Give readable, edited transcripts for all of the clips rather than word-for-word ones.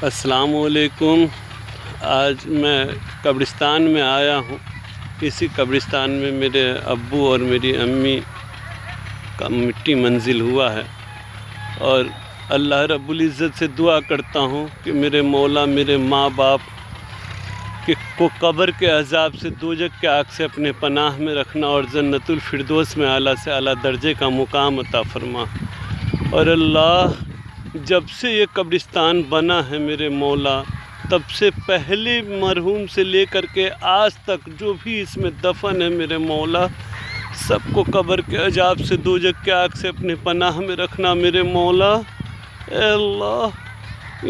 السلام علیکم۔ آج میں قبرستان میں آیا ہوں۔ اسی قبرستان میں میرے ابو اور میری امی کا مٹی منزل ہوا ہے، اور اللہ رب العزت سے دعا کرتا ہوں کہ میرے مولا میرے ماں باپ کو قبر کے عذاب سے، دوزخ کے آگ سے اپنے پناہ میں رکھنا، اور جنت الفردوس میں اعلیٰ سے اعلیٰ درجے کا مقام عطا فرما۔ اور اللہ، جب سے یہ قبرستان بنا ہے میرے مولا، تب سے پہلے مرحوم سے لے کر کے آج تک جو بھی اس میں دفن ہے میرے مولا، سب کو قبر کے عذاب سے، دوزخ کے آگ سے اپنے پناہ میں رکھنا میرے مولا۔ اے اللہ،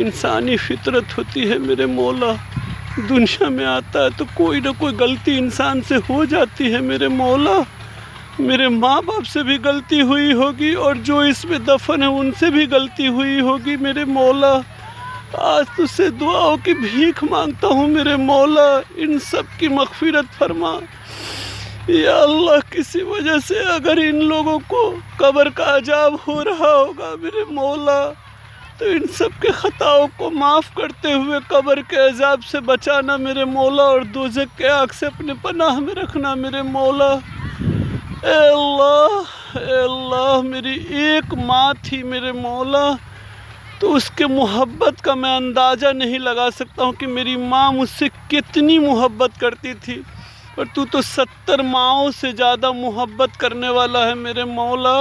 انسانی فطرت ہوتی ہے میرے مولا، دنیا میں آتا ہے تو کوئی نہ کوئی غلطی انسان سے ہو جاتی ہے میرے مولا۔ میرے ماں باپ سے بھی غلطی ہوئی ہوگی، اور جو اس میں دفن ہے ان سے بھی غلطی ہوئی ہوگی میرے مولا۔ آج تجھ سے دعاؤں کی بھیک مانگتا ہوں میرے مولا، ان سب کی مغفرت فرما۔ یا اللہ، کسی وجہ سے اگر ان لوگوں کو قبر کا عذاب ہو رہا ہوگا میرے مولا، تو ان سب کے خطاؤں کو معاف کرتے ہوئے قبر کے عذاب سے بچانا میرے مولا، اور دوزخ کے آگ سے اپنے پناہ میں رکھنا میرے مولا۔ اے اللہ، میری ایک ماں تھی میرے مولا، تو اس کے محبت کا میں اندازہ نہیں لگا سکتا ہوں کہ میری ماں مجھ سے کتنی محبت کرتی تھی، اور تو 70 ماؤں سے زیادہ محبت کرنے والا ہے میرے مولا۔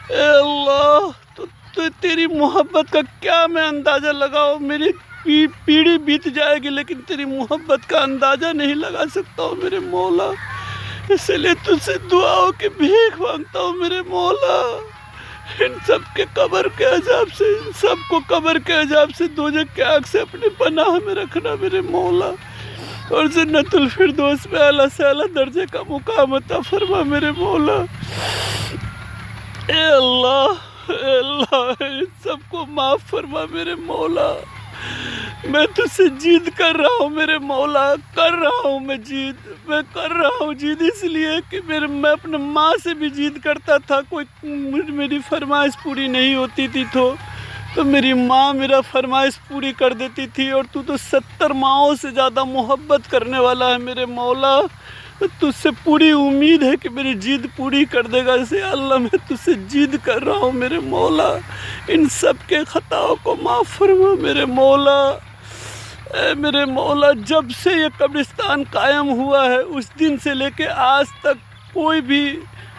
اے اللہ، تو تیری محبت کا کیا میں اندازہ لگاؤں، میری پیڑھی بیت جائے گی لیکن تیری محبت کا اندازہ نہیں لگا سکتا ہوں میرے مولا۔ اس لیے تجھ سے دعاؤں کی بھیک مانگتا ہوں میرے مولا، ان سب کے قبر کے عذاب سے، ان سب کو قبر کے عذاب سے، دوزخ کے آگ سے اپنے پناہ میں رکھنا میرے مولا، اور جنت الفردوس میں اعلیٰ سے اعلیٰ درجے کا مقام عطا فرما میرے مولا۔ اے اللہ، ان سب کو معاف فرما میرے مولا۔ میں تجھ سے جید کر رہا ہوں میرے مولا، کر رہا ہوں میں کر رہا ہوں جید اس لیے کہ میں اپنے ماں سے بھی جید کرتا تھا، میری فرمائش پوری نہیں ہوتی تھی تو میری ماں میرا فرمائش پوری کر دیتی تھی، اور تو 70 ماؤں سے زیادہ محبت کرنے والا ہے میرے مولا۔ تجھ سے پوری امید ہے کہ میری جید پوری کر دے گا، اسے اللہ میں تجھ سے جید کر رہا ہوں میرے مولا، ان سب کے خطاؤں کو معاف فرما میرے مولا۔ اے میرے مولا، جب سے یہ قبرستان قائم ہوا ہے اس دن سے لے کے آج تک کوئی بھی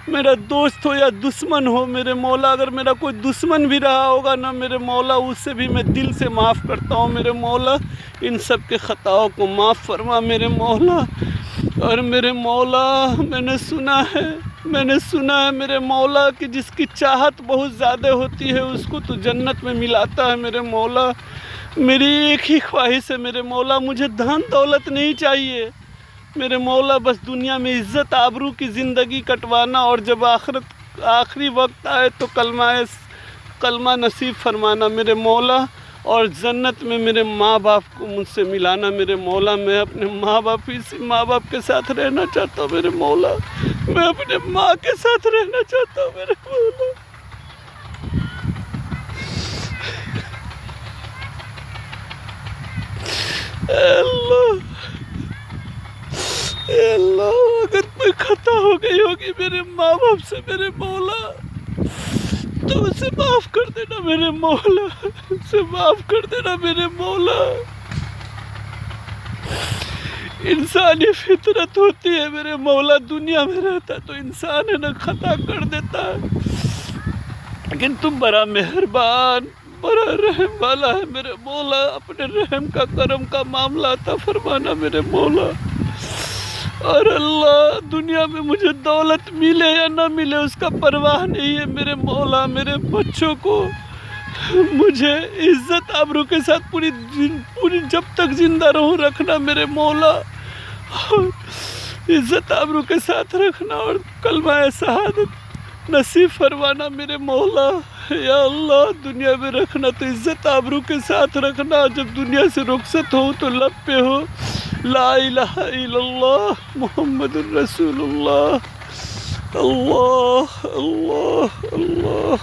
میرا دوست ہو یا دشمن ہو میرے مولا، اگر میرا کوئی دشمن بھی رہا ہوگا نا میرے مولا، اس سے بھی میں دل سے معاف کرتا ہوں میرے مولا، ان سب کے خطاؤں کو معاف فرما میرے مولا۔ اور میرے مولا، میں نے سنا ہے میرے مولا کہ جس کی چاہت بہت زیادہ ہوتی ہے اس کو تو جنت میں ملاتا ہے میرے مولا۔ میری ایک ہی خواہش ہے میرے مولا، مجھے دھن دولت نہیں چاہیے میرے مولا، بس دنیا میں عزت آبرو کی زندگی کٹوانا، اور جب آخری وقت آئے تو کلمہ نصیب فرمانا میرے مولا، اور جنت میں میرے ماں باپ کو مجھ سے ملانا میرے مولا۔ میں اپنے ماں باپ کے ساتھ رہنا چاہتا ہوں میرے مولا، میں اپنے ماں کے ساتھ رہنا چاہتا ہوں میرے مولا۔ اے اللہ، اگر کوئی خطا ہو گئی ہوگی میرے ماں باپ سے میرے مولا، تو اسے معاف کر دینا میرے مولا، اسے معاف کر دینا میرے مولا۔ انسانی فطرت ہوتی ہے میرے مولا، دنیا میں رہتا تو انسان ہے نا، خطا کر دیتا ہے، لیکن تم بڑا مہربان، بڑا رحم والا ہے میرے مولا، اپنے رحم کا کرم کا معاملہ عطا فرمانا میرے مولا۔ اور اللہ، دنیا میں مجھے دولت ملے یا نہ ملے اس کا پرواہ نہیں ہے میرے مولا، میرے بچوں کو مجھے عزت آبرو کے ساتھ پوری جب تک زندہ رہوں رکھنا میرے مولا، عزت آبرو کے ساتھ رکھنا، اور کلمہ شہادت نصیب فرمانا میرے مولا۔ یا اللہ، دنیا میں رکھنا تو عزت آبرو کے ساتھ رکھنا، جب دنیا سے رخصت ہو تو لب پہ ہو لا الہ الا اللہ محمد الرسول اللہ۔ اللہ اللہ اللہ۔